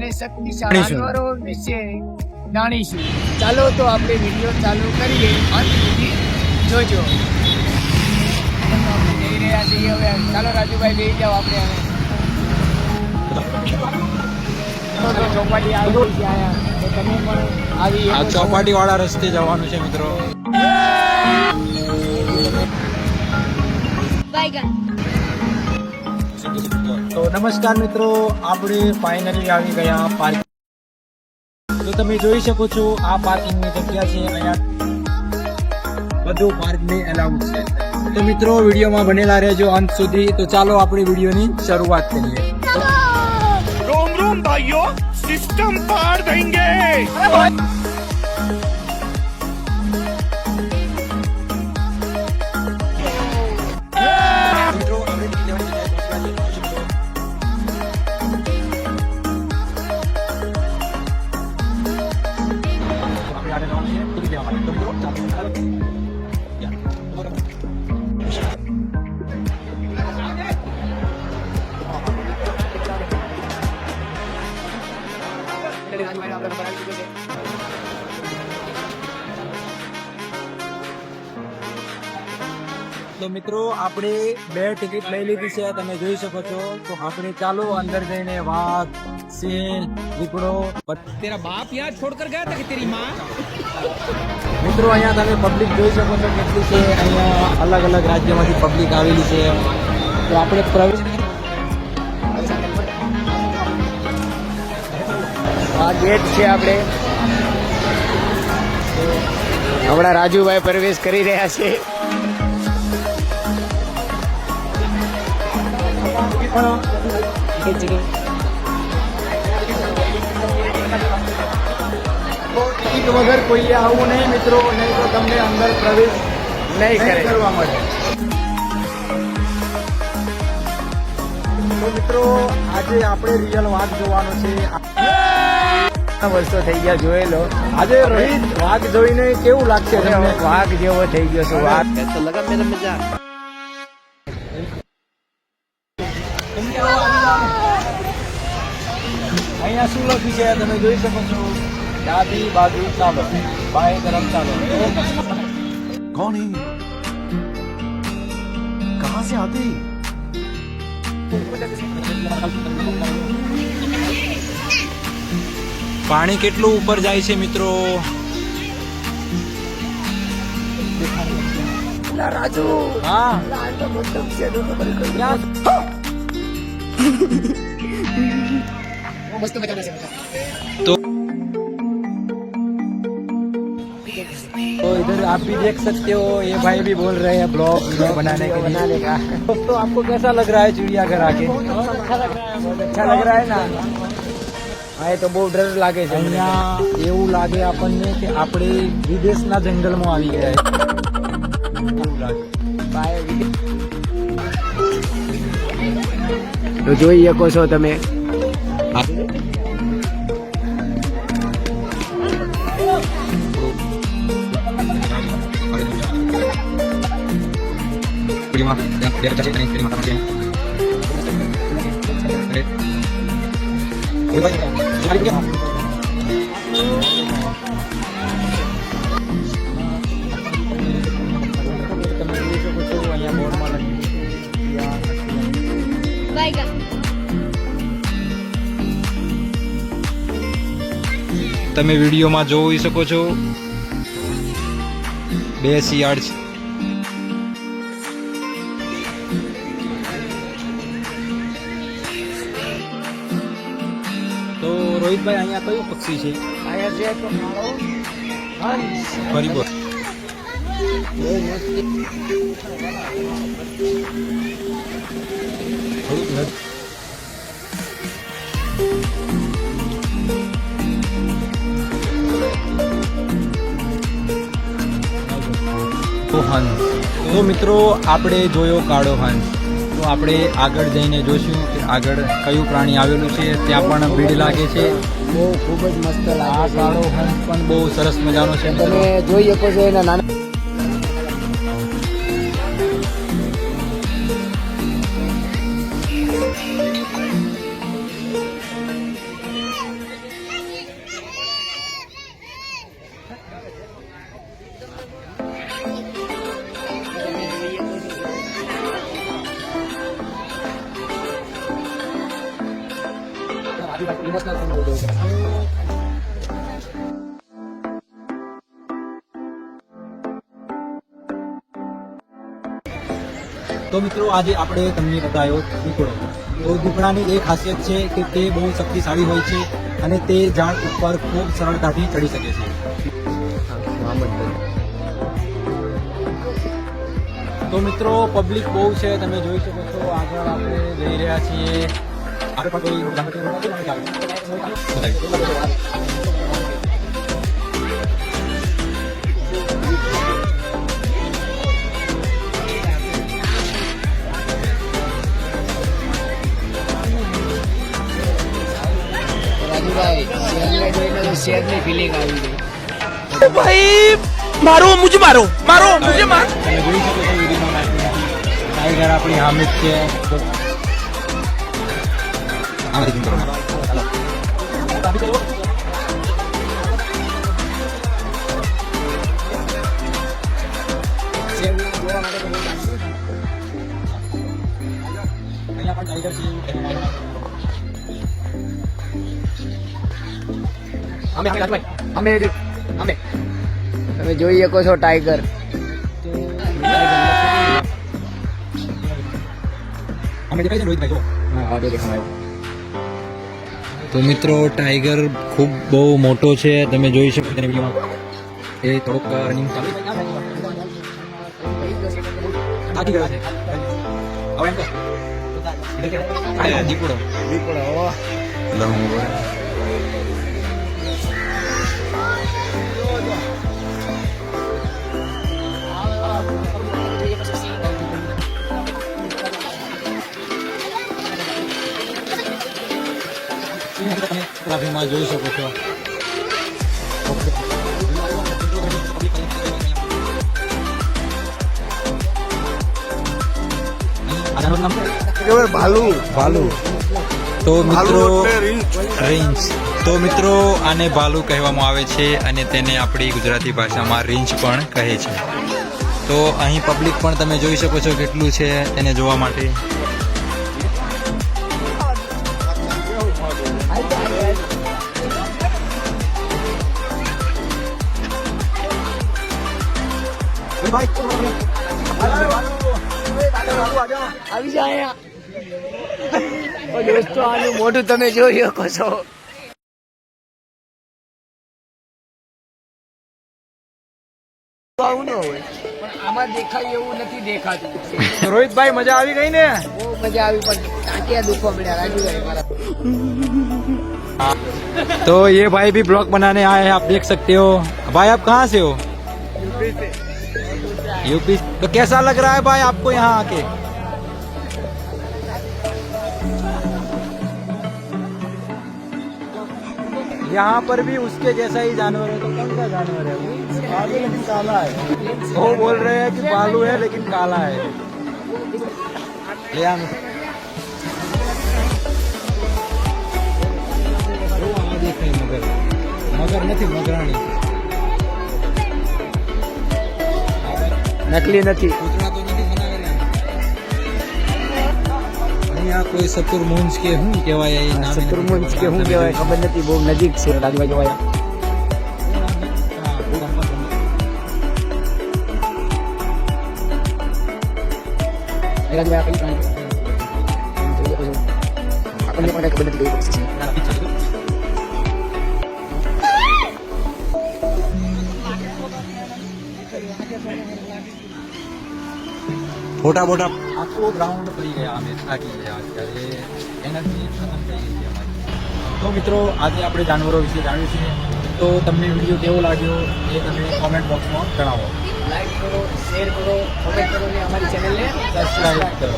અને શક્તિશાળી જાનવરો વિશે જાણીશું. ચાલો તો આપણે વિડીયો ચાલુ કરીએ, અંત સુધી જોજો. આપણે જઈ રહ્યા છીએ હવે. ચાલો રાજુભાઈ બેસી જાઓ. આપણે હવે ચોપાટી આવી છે આયા, તો તમે પણ આવી આ ચોપાટી વાળા રસ્તે જવાનું છે મિત્રો. તો નમસ્કાર મિત્રો, આપણે ફાઇનલી આવી ગયા પાર્કિંગ. તો તમે જોઈ શકો છો આ પાર્કિંગની જગ્યા છે. અહીંયા બધું પાર્કિંગ એલાઉડ છે. તો મિત્રો વિડીયોમાં બનેલા રહેજો અંત સુધી. તો ચાલો આપણે વિડીયોની શરૂઆત કરીએ. रोम रोम भाइयों, सिस्टम पार देंगे. તો મિત્રો આપણે 2 ટિકિટ લઈ લીધી છે, તમે જોઈ શકો છો. તો આપણે ચાલો અંદર જઈને વાઘ, સિંહ, દીપડો. तेरा बाप यहाँ छोड़कर गया था कि तेरी माँ? મિત્રો અહીંયા તમે પબ્લિક જોઈ શકો છો કેટલી છે. અહીંયા અલગ અલગ રાજ્યમાંથી પબ્લિક આવેલી છે. તો આપણે પ્રવેશ. આ ગેટ છે. આપણે હમણાં રાજુભાઈ પ્રવેશ કરી રહ્યા છે. ટિકિટ વગર કોઈએ આવવું નહીં મિત્રો, નહીં તો તમને અંદર પ્રવેશ નહીં કરવા મળે. તો મિત્રો આજે આપણે રિયલ વાઘ જોવાનો છે. વર્ષો થઈ ગયા જોયેલો. આજે રોહિત વાઘ જોઈને કેવું લાગશે તમને? વાઘ જેવો થઈ ગયો છું. વાઘ અહીંયા શું લખ્યું છે તમે જોઈ શકો છો. ડાબી બાજુ ચાલો, બાય તરફ ચાલો. कौन है? कहाँ से आते हैं? પાણી કેટલું ઉપર જાય છે મિત્રો. રાજુ હા મસ્ત મજા છે. तो इधर आप भी देख सकते हो, ये भाई भी बोल रहे हैं ब्लॉग बनाने के लिए. तो आपको कैसा लग रहा है चिड़ियाघर आके? अच्छा लग रहा है ना? હા, એ તો બહુ ડર લાગે છે. અહીંયા એવું લાગે આપણને કે આપણે વિદેશના જંગલમાં આવી ગયા છે. એવું લાગે. તો જોઈ શકો છો તમે. Prima, biar cari ini terima kasih. તમે વિડીયોમાં જોઈ શકો છો 2 શિયાળ છે. તો રોહિતભાઈ અહીંયા કયું પક્ષી છે? અહીંયા છે તો મારો હંસ. ફરી બોલ. થોડુંક હંસ. તો મિત્રો આપણે જોયો કાળો હંસ. તો આપણે આગળ જઈને જોશું કે આગળ કયું પ્રાણી આવેલું છે. ત્યાં પણ ભીડ લાગે છે. બહુ ખૂબ જ મસ્ત આ લાગે છે. કાળો હંસ પણ બહુ સરસ મજાનો છે. તમે જોઈ શકો છો એના નાના તો મિત્રો આજે આપણે તમને બતાવ્યો દીપડો. તો દીપડાની એ ખાસિયત છે કે તે બહુ શક્તિશાળી હોય છે અને તે ઝાડ ઉપર ખૂબ સરળતાથી ચડી શકે છે. તો મિત્રો પબ્લિક બહુ છે, તમે જોઈ શકો છો. આગળ આપણે જઈ રહ્યા છીએ. આપણે પણ કોઈ રાજુભાઈ શેરને જોઈને તો શેરની ફિલિંગ આવી ગઈ. भाई मारो मुझे मारो मारो मुझे मारो તમે જોઈ શકો છો વિડીયોમાં ટાઈગર આપણી સામે જ છે. તો આમાંથી કરો. શેરને જોવા માટે તો બહુ લાગશે. અહીંયા પણ ટાઈગર છે. અમે તમે જોઈ શકો છો ટાઈગર. અમે દેખાય છે રોહિતભાઈ જો. તો મિત્રો ટાઈગર ખૂબ બહુ મોટો છે, તમે જોઈ શકો છો વિડીયોમાં. એ થોડોક રનિંગ ચાલુ થાકી ગયો છે. હવે એમ કહો દીપડો ટ્રાફિકમાં જોઈ શકો છો. ભાલુ. તો મિત્રો રીંછ. તો મિત્રો આને ભાલુ કહેવામાં આવે છે અને તેને આપણી ગુજરાતી ભાષામાં રીંછ પણ કહે છે. તો અહીં પબ્લિક પણ તમે જોઈ શકો છો કેટલું છે તેને જોવા માટે. આવી જાય અહીંયા. દોસ્તો આનું મોઢું તમે જોઈ શકો છો. આવું ન હોય પણ આમાં દેખાય એવું નથી દેખાતું. રોહિતભાઈ મજા આવી ગઈ ને? બહુ મજા આવી પણ ટાંટિયા દુખવા મળ્યા રાજુભાઈ મારા. तो ये भाई भी ब्लॉग बनाने आए हैं, आप देख सकते हो. भाई आप कहाँ से हो? यूपी. तो कैसा लग रहा है भाई आपको यहाँ आके? यहाँ पर भी उसके जैसा ही जानवर है. तो कौन सा जानवर है वो? भालू लेकिन काला है. वो बोल रहे हैं कि भालू है लेकिन काला है. ले आना. મગર નથી, મગરાણી. નકલી નથી. પૂતળા તો નથી બનાવેલા. અહીંયા કોઈ શત્રુમુંજ કે શું કહેવાય એ નામ શત્રુમુંજ કે શું કહેવાય ખબર નથી. બહુ નજીક છે રાજુભાઈ જોવાયા. રાજુભાઈ આપણને પણ ખબર નથી. ફોટા બોટા આખો ગ્રાઉન્ડ થઈ ગયા. અમે થાકી ગયા અત્યારે, એનર્જી ખતમ થઈ ગઈ છે અમારી. તો મિત્રો આજે આપણે જાનવરો વિશે જાણ્યું છે. તો તમને વિડીયો કેવો લાગ્યો એ તમે કોમેન્ટ બોક્સમાં જણાવો. લાઈક કરો, શેર કરો, કોમેન્ટ કરો ને અમારી ચેનલને સબસ્ક્રાઇબ કરો.